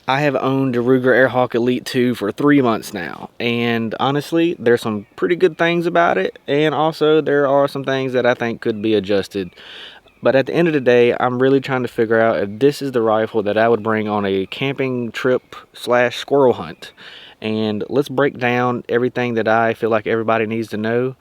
I have owned a Ruger Airhawk Elite II for 3 months now, and honestly, there's some pretty good things about it, and also there are some things that I think could be adjusted. But at the end of the day, I'm really trying to figure out if this is the rifle that I would bring on a camping trip slash squirrel hunt. And let's break down everything that I feel like everybody needs to know.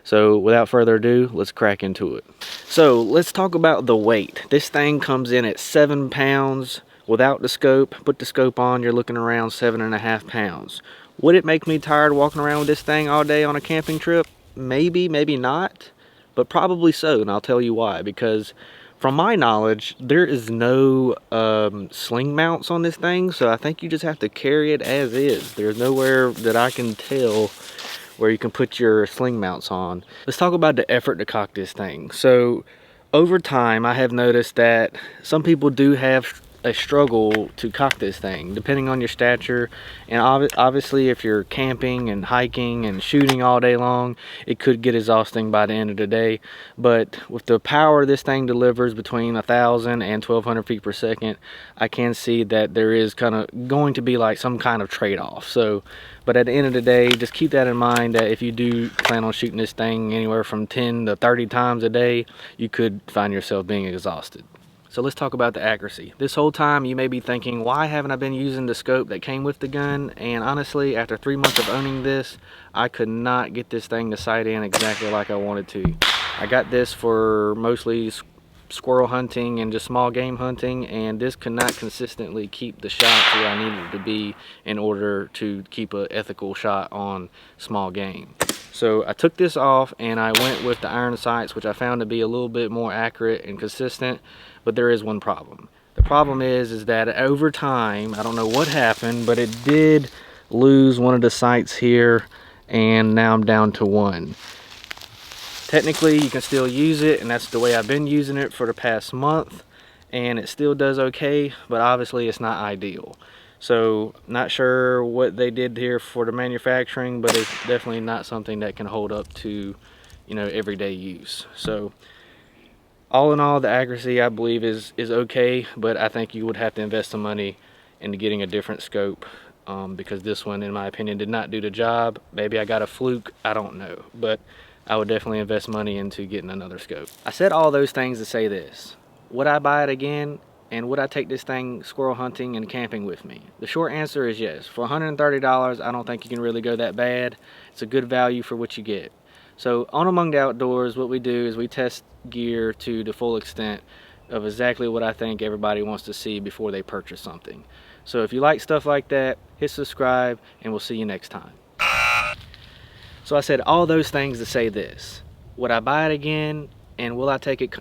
So without further ado, let's crack into it. So let's talk about the weight. This thing comes in at 7 pounds. Without the scope, put the scope on, you're looking around 7.5 pounds. Would it make me tired walking around with this thing all day on a camping trip? Maybe, maybe not, but probably so, and I'll tell you why. Because from my knowledge, there is no sling mounts on this thing, so I think you just have to carry it as is. There's nowhere that I can tell where you can put your sling mounts on. Let's talk about the effort to cock this thing. So over time, I have noticed that some people do have a struggle to cock this thing depending on your stature, and obviously if you're camping and hiking and shooting all day long, it could get exhausting by the end of the day. But with the power this thing delivers between 1,000 and 1,200 feet per second, I can see that there is kind of going to be like some kind of trade-off. So but at the end of the day, just keep that in mind, that if you do plan on shooting this thing anywhere from 10 to 30 times a day, you could find yourself being exhausted. So let's talk about the accuracy. This whole time you may be thinking, why haven't I been using the scope that came with the gun? And honestly, after 3 months of owning this, I could not get this thing to sight in exactly like I wanted to. I got this for mostly squirrel hunting and just small game hunting, and this could not consistently keep the shots where I needed it to be in order to keep an ethical shot on small game. So I took this off and I went with the iron sights, which I found to be a little bit more accurate and consistent. But there is one problem. The problem is that over time, I don't know what happened, but it did lose one of the sights here, and now I'm down to one. Technically, you can still use it, and that's the way I've been using it for the past month, and it still does okay, but obviously it's not ideal. So not sure what they did here for the manufacturing, but it's definitely not something that can hold up to, you know, everyday use. So all in all, the accuracy I believe is okay, but I think you would have to invest some money into getting a different scope, because this one, in my opinion, did not do the job. Maybe I got a fluke, I don't know, but I would definitely invest money into getting another scope. I said all those things to say this: would I buy it again? And would I take this thing squirrel hunting and camping with me? The short answer is yes. For $130, I don't think you can really go that bad. It's a good value for what you get. So on Among the Outdoors, what we do is we test gear to the full extent of exactly what I think everybody wants to see before they purchase something. So if you like stuff like that, hit subscribe, and we'll see you next time. So I said all those things to say this: would I buy it again, and will I take it